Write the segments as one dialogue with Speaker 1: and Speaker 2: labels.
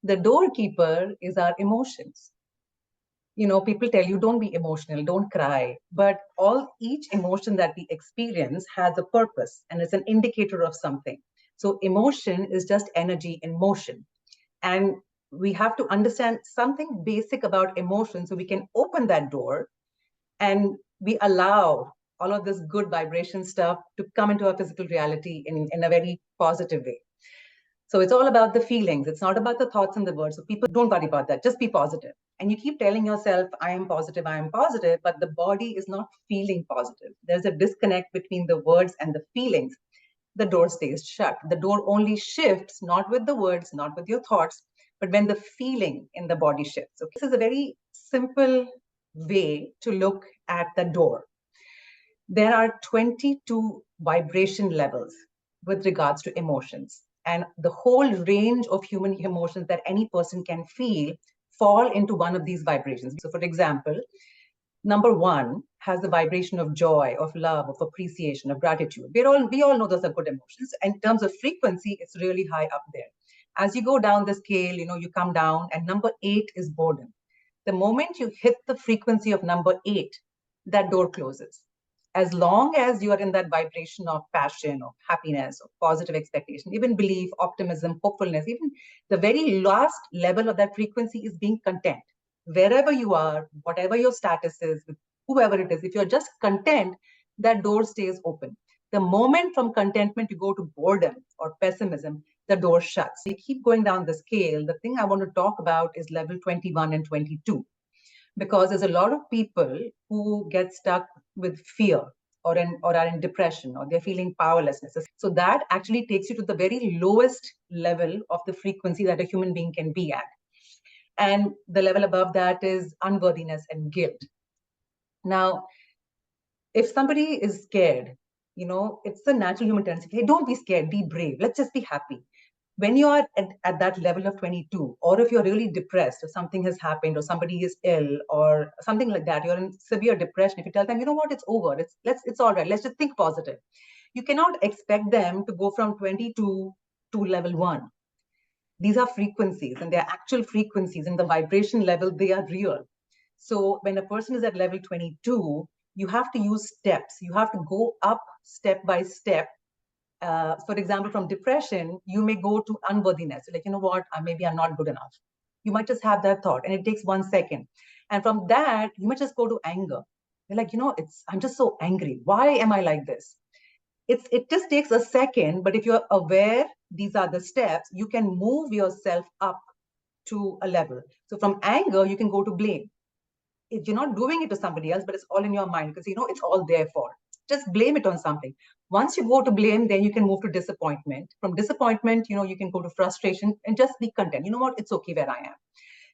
Speaker 1: The doorkeeper is our emotions. People tell you don't be emotional, don't cry, but each emotion that we experience has a purpose and it's an indicator of something. So emotion is just energy in motion. And we have to understand something basic about emotion so we can open that door and we allow all of this good vibration stuff to come into our physical reality in a very positive way. So it's all about the feelings. It's not about the thoughts and the words. So people don't worry about that. Just be positive. And you keep telling yourself, I am positive, but the body is not feeling positive. There's a disconnect between the words and the feelings. The door stays shut. The door only shifts, not with the words, not with your thoughts, but when the feeling in the body shifts. Okay, this is a very simple way to look at the door. There are 22 vibration levels with regards to emotions. And the whole range of human emotions that any person can feel fall into one of these vibrations. So for example, number 1 has the vibration of joy, of love, of appreciation, of gratitude. We all know those are good emotions. And in terms of frequency, it's really high up there. As you go down the scale, you come down, and number 8 is boredom. The moment you hit the frequency of number 8, that door closes. As long as you are in that vibration of passion, of happiness, of positive expectation, even belief, optimism, hopefulness, even the very last level of that frequency is being content. Wherever you are, whatever your status is, with whoever it is, if you're just content, that door stays open. The moment from contentment you go to boredom or pessimism, the door shuts. You keep going down the scale. The thing I want to talk about is level 21 and 22. Because there's a lot of people who get stuck with fear or are in depression, or they're feeling powerlessness. So that actually takes you to the very lowest level of the frequency that a human being can be at. And the level above that is unworthiness and guilt. Now, if somebody is scared, it's a natural human tendency. Hey, don't be scared, be brave. Let's just be happy. When you are at that level of 22, or if you're really depressed, or something has happened, or somebody is ill, or something like that, you're in severe depression. If you tell them, you know what, it's over, it's all right, let's just think positive. You cannot expect them to go from 22 to level 1. These are frequencies, and they're actual frequencies. In the vibration level, they are real. So when a person is at level 22, you have to use steps. You have to go up step by step. For example, from depression, you may go to unworthiness. Like, you know what, maybe I'm not good enough. You might just have that thought, and it takes 1 second. And from that, you might just go to anger. You're like, I'm just so angry. Why am I like this? It just takes a second, but if you're aware, these are the steps, you can move yourself up to a level. So from anger, you can go to blame. If you're not doing it to somebody else, but it's all in your mind, because it's all their fault. Just blame it on something. Once you go to blame, then you can move to disappointment. From disappointment, you can go to frustration and just be content. You know what? It's okay where I am.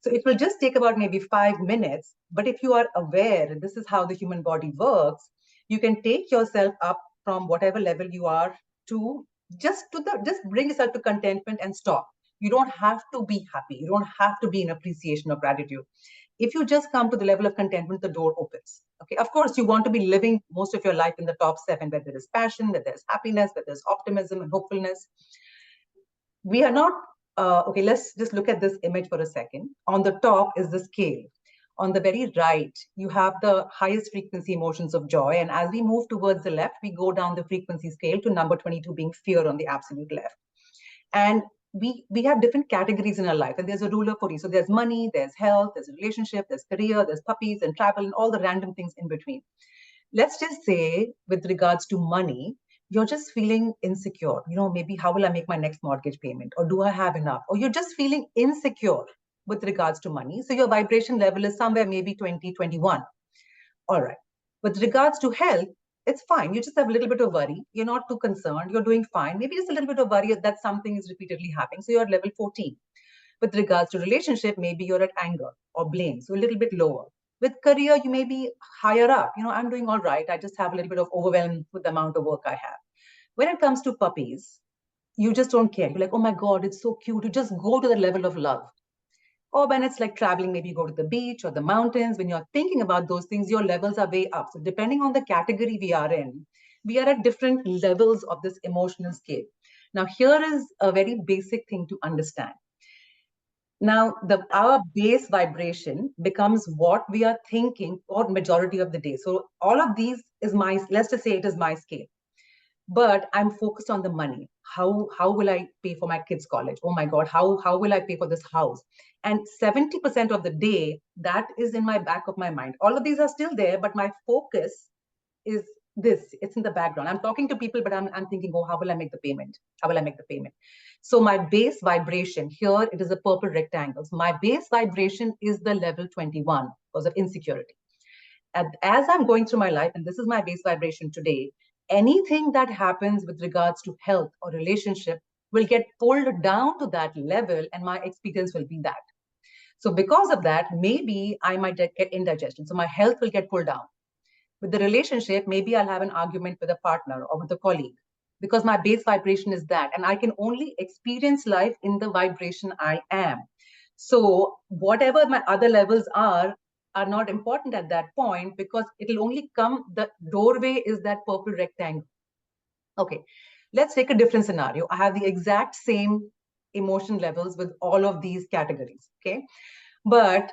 Speaker 1: So it will just take about maybe 5 minutes. But if you are aware, and this is how the human body works, you can take yourself up from whatever level you are to just bring yourself to contentment and stop. You don't have to be happy. You don't have to be in appreciation or gratitude. If you just come to the level of contentment, the door opens. Okay, of course, you want to be living most of your life in the top 7, where there is passion, where there's happiness, where there's optimism and hopefulness. We are not, okay, let's just look at this image for a second. On the top is the scale. On the very right, you have the highest frequency emotions of joy. And as we move towards the left, we go down the frequency scale to number 22 being fear on the absolute left. And we have different categories in our life, and there's a ruler for you. So there's money, there's health, there's a relationship, there's career, there's puppies and travel and all the random things in between. Let's just say with regards to money, you're just feeling insecure. Maybe how will I make my next mortgage payment? Or do I have enough? Or you're just feeling insecure with regards to money. So your vibration level is somewhere maybe 20, 21. All right. With regards to health, it's fine. You just have a little bit of worry. You're not too concerned. You're doing fine. Maybe just a little bit of worry that something is repeatedly happening. So you're at level 14. With regards to relationship, maybe you're at anger or blame. So a little bit lower. With career, you may be higher up. I'm doing all right. I just have a little bit of overwhelm with the amount of work I have. When it comes to puppies, you just don't care. You're like, oh my God, it's so cute. You just go to the level of love. Or when it's like traveling, maybe you go to the beach or the mountains. When you're thinking about those things, your levels are way up. So depending on the category we are in, we are at different levels of this emotional scale. Now, here is a very basic thing to understand. Now, our base vibration becomes what we are thinking for majority of the day. So all of these is my, let's just say it is my scale. But I'm focused on the money. How will I pay for my kids' college? Oh my God, how will I pay for this house? And 70% of the day, that is in my back of my mind. All of these are still there, but my focus is this. It's in the background. I'm talking to people, but I'm thinking, oh, how will I make the payment? How will I make the payment? So my base vibration here, it is a purple rectangle. So my base vibration is the level 21 because of insecurity. And as I'm going through my life, and this is my base vibration today, anything that happens with regards to health or relationship will get pulled down to that level, and my experience will be that. So because of that, maybe I might get indigestion. So my health will get pulled down. With the relationship, maybe I'll have an argument with a partner or with a colleague because my base vibration is that. And I can only experience life in the vibration I am. So whatever my other levels are not important at that point because it'll only come, the doorway is that purple rectangle. Okay, let's take a different scenario. I have the exact same emotion levels with all of these categories. Okay, but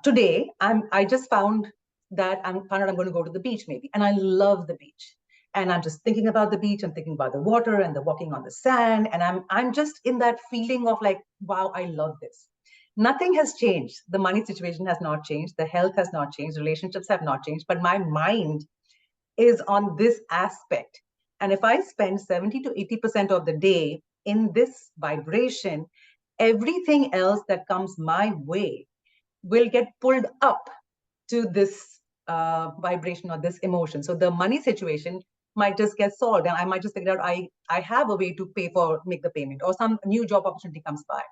Speaker 1: today I just found that I'm going to go to the beach maybe, and I love the beach. And I'm just thinking about the beach. I'm thinking about the water and the walking on the sand, and I'm just in that feeling of like, wow, I love this. Nothing has changed. The money situation has not changed. The health has not changed. Relationships have not changed. But my mind is on this aspect. And if I spend 70 to 80% of the day in this vibration, everything else that comes my way will get pulled up to this vibration or this emotion. So the money situation might just get solved, and I might just figure out I have a way to make the payment, or some new job opportunity comes by.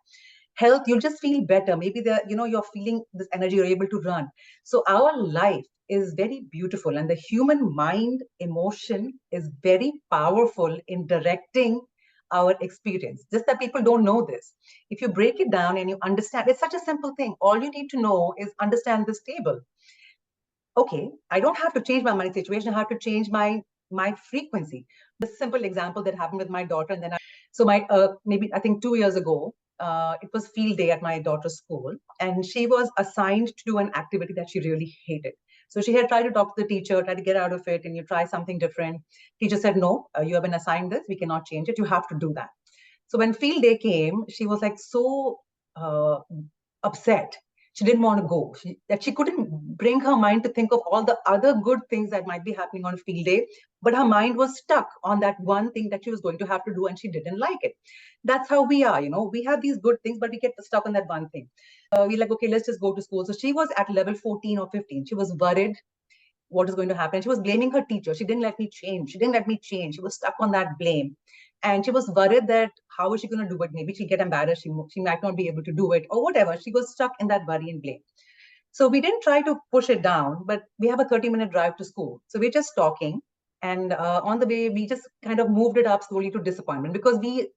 Speaker 1: Health, you'll just feel better. Maybe you're feeling this energy, you're able to run. So our life is very beautiful, and the human mind emotion is very powerful in directing our experience. Just that people don't know this. If you break it down and you understand, it's such a simple thing. All you need to know is understand this table. Okay, I don't have to change my money situation. I have to change my frequency. The simple example that happened with my daughter, and then maybe I think 2 years ago, it was field day at my daughter's school, and she was assigned to do an activity that she really hated. So she had tried to talk to the teacher, try to get out of it, and you try something different. Teacher said, no, you have been assigned this. We cannot change it. You have to do that. So when field day came, she was like so upset. She didn't want to go. She couldn't bring her mind to think of all the other good things that might be happening on field day, but her mind was stuck on that one thing that she was going to have to do, and she didn't like it. That's how we are, we have these good things, but we get stuck on that one thing. We're like, okay, let's just go to school. So she was at level 14 or 15. She was worried what is going to happen. She was blaming her teacher. She didn't let me change. She was stuck on that blame. And she was worried that how is she going to do it? Maybe she'll get embarrassed. She might not be able to do it or whatever. She was stuck in that worry and blame. So we didn't try to push it down, but we have a 30-minute drive to school. So we're just talking. And on the way, we just kind of moved it up slowly to disappointment, because we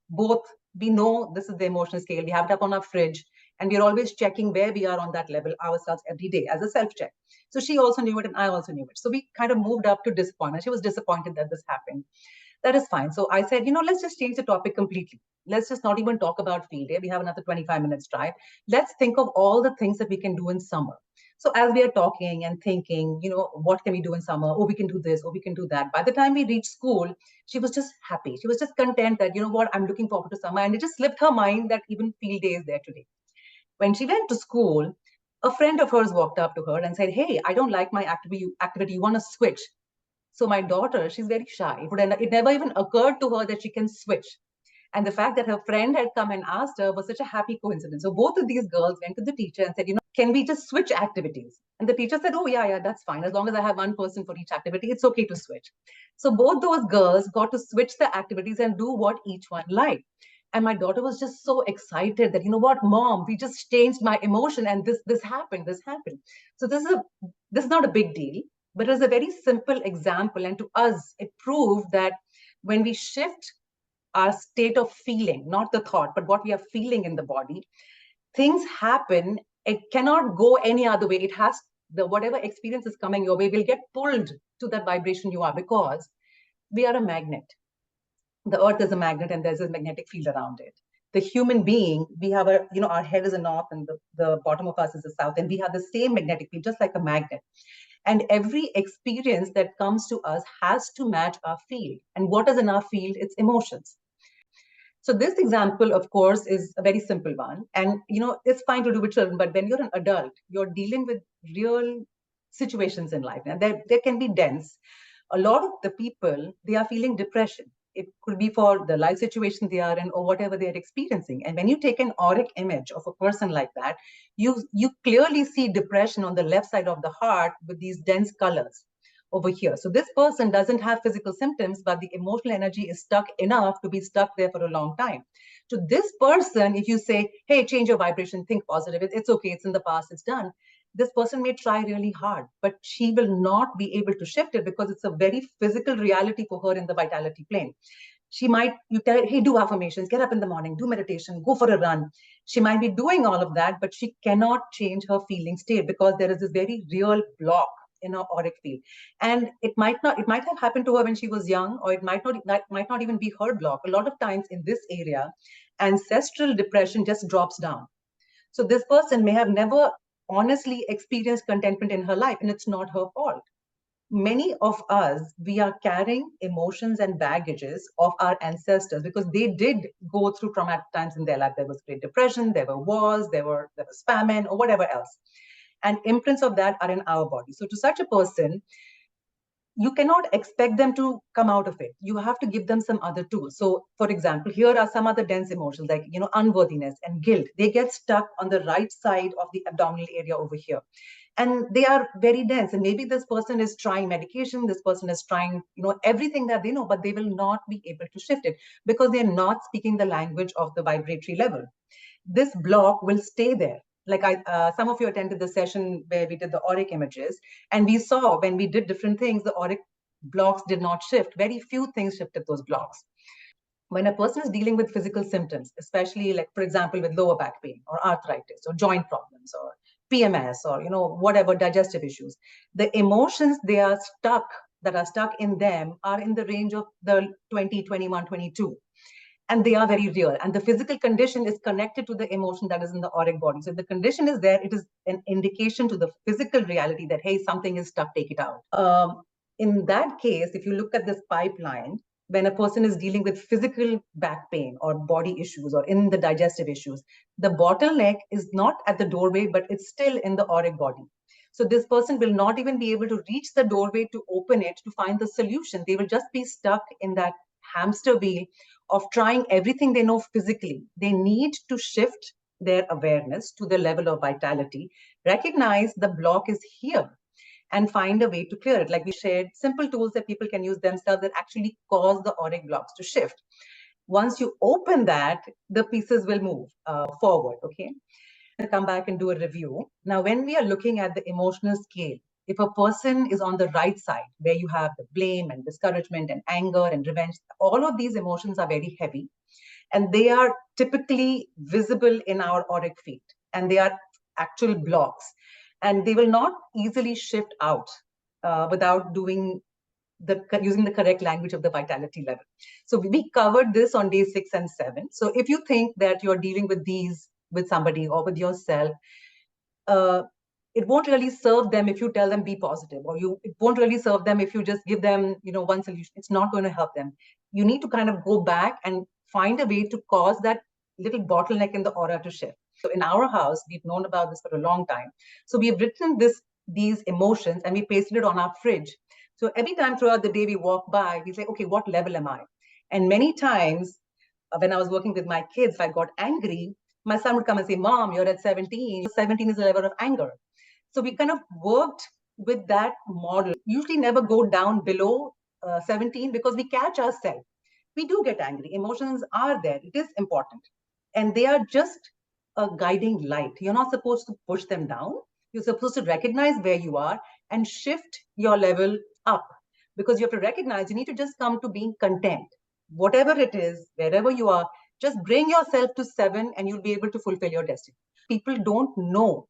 Speaker 1: know this is the emotional scale. We have it up on our fridge, and we're always checking where we are on that level ourselves every day as a self-check. So she also knew it, and I also knew it. So we kind of moved up to disappointment. She was disappointed that this happened. That is fine. So I said, let's just change the topic completely. Let's just not even talk about field day. We have another 25 minutes drive. Let's think of all the things that we can do in summer. So as we are talking and thinking, what can we do in summer? Oh, we can do this. Oh, we can do that. By the time we reached school, she was just happy. She was just content that, what, I'm looking forward to summer. And it just slipped her mind that even field day is there today. When she went to school, a friend of hers walked up to her and said, hey, I don't like my activity. You want to switch? So my daughter, she's very shy. It never even occurred to her that she can switch. And the fact that her friend had come and asked her was such a happy coincidence. So both of these girls went to the teacher and said, can we just switch activities? And the teacher said, oh, yeah, that's fine. As long as I have one person for each activity, it's okay to switch. So both those girls got to switch the activities and do what each one liked. And my daughter was just so excited that, what, mom, we just changed my emotion, and this happened. So this is not a big deal, but it is a very simple example. And to us, it proved that when we shift our state of feeling, not the thought, but what we are feeling in the body, things happen. It cannot go any other way. It has whatever experience is coming your way will get pulled to that vibration you are, because we are a magnet. The earth is a magnet, and there's a magnetic field around it. the human being, we have a, our head is a north and the bottom of us is the south, and we have the same magnetic field, just like a magnet. And every experience that comes to us has to match our field. And what is in our field? It's emotions. So this example, of course, is a very simple one. And, it's fine to do with children, but when you're an adult, you're dealing with real situations in life. And there can be dense. A lot of the people, they are feeling depression. It could be for the life situation they are in or whatever they are experiencing. And when you take an auric image of a person like that, you clearly see depression on the left side of the heart with these dense colors over here. So this person doesn't have physical symptoms, but the emotional energy is stuck enough to be stuck there for a long time. To this person, if you say, hey, change your vibration, think positive, it's okay, it's in the past, it's done. This person may try really hard, but she will not be able to shift it because it's a very physical reality for her in the vitality plane. She might, you tell her, hey, do affirmations, get up in the morning, do meditation, go for a run. She might be doing all of that, but she cannot change her feeling state because there is this very real block in her auric field. And it might have happened to her when she was young, or it might not even be her block. A lot of times in this area, ancestral depression just drops down. So this person may have never honestly experienced contentment in her life, and it's not her fault. Many of us, we are carrying emotions and baggages of our ancestors because they did go through traumatic times in their life. There was Great Depression, there were wars, there was famine, or whatever else. And imprints of that are in our body. So to such a person, you cannot expect them to come out of it. You have to give them some other tools. So for example, here are some other dense emotions like, unworthiness and guilt. They get stuck on the right side of the abdominal area over here. And they are very dense. And maybe this person is trying medication, this person is trying, everything that they know, but they will not be able to shift it because they're not speaking the language of the vibratory level. This block will stay there. Like some of you attended the session where we did the auric images, and we saw when we did different things, the auric blocks did not shift. Very few things shifted those blocks. When a person is dealing with physical symptoms, especially like, for example, with lower back pain or arthritis or joint problems or PMS or, whatever digestive issues, the emotions that are stuck in them are in the range of the 20, 21, 22. And they are very real. And the physical condition is connected to the emotion that is in the auric body. So if the condition is there, it is an indication to the physical reality that, hey, something is stuck, take it out. In that case, if you look at this pipeline, when a person is dealing with physical back pain or body issues or in the digestive issues, the bottleneck is not at the doorway, but it's still in the auric body. So this person will not even be able to reach the doorway to open it to find the solution. They will just be stuck in that hamster wheel of trying everything they know physically. They need to shift their awareness to the level of vitality, recognize the block is here, and find a way to clear it. Like we shared simple tools that people can use themselves that actually cause the auric blocks to shift. Once you open that, the pieces will move forward, okay? And come back and do a review. Now, when we are looking at the emotional scale, if a person is on the right side, where you have the blame and discouragement and anger and revenge, all of these emotions are very heavy. And they are typically visible in our auric field. And they are actual blocks. And they will not easily shift out without using the correct language of the vitality level. So we covered this on day 6 and 7. So if you think that you're dealing with these with somebody or with yourself, it won't really serve them if you tell them be positive, or it won't really serve them if you just give them, one solution. It's not going to help them. You need to kind of go back and find a way to cause that little bottleneck in the aura to shift. So in our house, we've known about this for a long time. So we've written these emotions and we pasted it on our fridge. So every time throughout the day we walk by, we say, okay, what level am I? And many times when I was working with my kids, if I got angry, my son would come and say, Mom, you're at 17. 17 is the level of anger. So we kind of worked with that model. Usually never go down below 17 because we catch ourselves. We do get angry. Emotions are there. It is important. And they are just a guiding light. You're not supposed to push them down. You're supposed to recognize where you are and shift your level up, because you have to recognize you need to just come to being content. Whatever it is, wherever you are, just bring yourself to 7 and you'll be able to fulfill your destiny. People don't know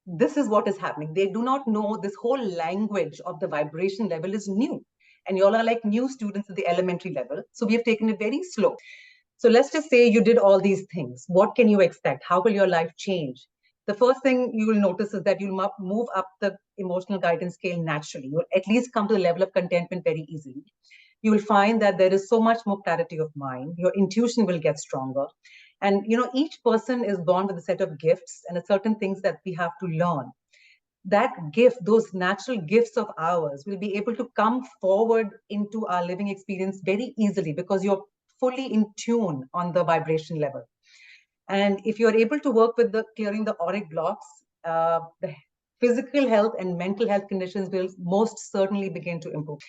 Speaker 1: this is what is happening. They do not know this whole language of the vibration level is new. And you all are like new students at the elementary level. So we have taken it very slow. So let's just say you did all these things. What can you expect? How will your life change? The first thing you will notice is that you'll move up the emotional guidance scale naturally. You'll at least come to the level of contentment very easily. You will find that there is so much more clarity of mind. Your intuition will get stronger. And each person is born with a set of gifts and certain things that we have to learn. That gift, those natural gifts of ours, will be able to come forward into our living experience very easily because you're fully in tune on the vibration level. And if you're able to work with the clearing the auric blocks, the physical health and mental health conditions will most certainly begin to improve.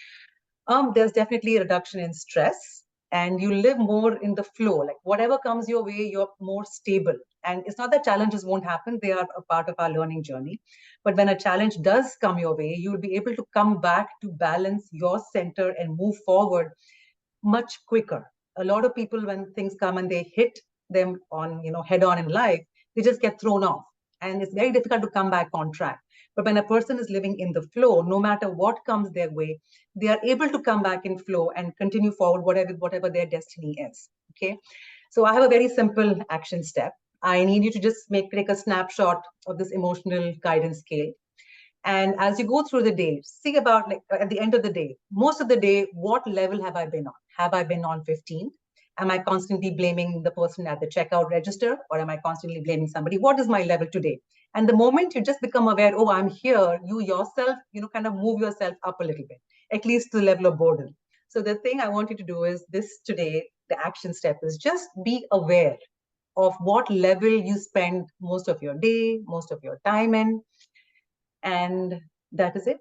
Speaker 1: There's definitely a reduction in stress, and you live more in the flow. Like whatever comes your way, you're more stable. And it's not that challenges won't happen, they are a part of our learning journey. But when a challenge does come your way, you'll be able to come back to balance your center and move forward much quicker. A lot of people, when things come and they hit them on, head on in life, they just get thrown off. And it's very difficult to come back on track. But when a person is living in the flow, no matter what comes their way, they are able to come back in flow and continue forward, whatever their destiny is. Okay. So I have a very simple action step. I need you to just take a snapshot of this emotional guidance scale. And as you go through the day, see about at the end of the day, most of the day, what level have I been on? Have I been on 15? Am I constantly blaming the person at the checkout register, or am I constantly blaming somebody? What is my level today? And the moment you just become aware, oh, I'm here, you yourself, kind of move yourself up a little bit, at least to the level of boredom. So the thing I want you to do is this today, the action step is just be aware of what level you spend most of your day, most of your time in, and that is it.